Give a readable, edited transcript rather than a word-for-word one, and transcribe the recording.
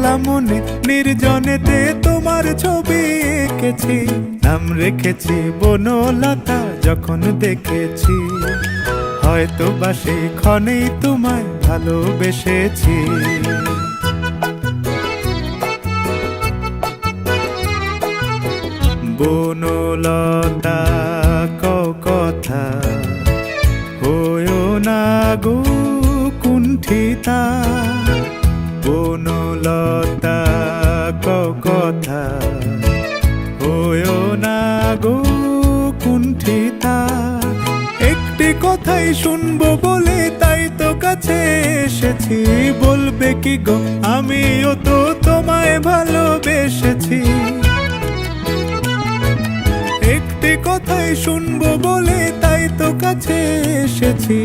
একলা মনে নির্জনেতে তোমার ছবি এঁকেছি, নাম রেখেছি বনলতা যখন দেখেছি, হয়তো বা সেই ক্ষণেই তোমায় ভালোবেসেছি। বনলতা কও কথা, হয়ো না গো কুণ্ঠিতা। বনলতা কও কথা, হয়ো না গো কুণ্ঠিতা। একটি কথাই শুনবো বলে তাই তো কাছে এসেছি, বলবে কি গো আমিও তো তোমায় ভালোবেসেছি। একটি কথাই শুনবো বলে তাই তো কাছে এসেছি।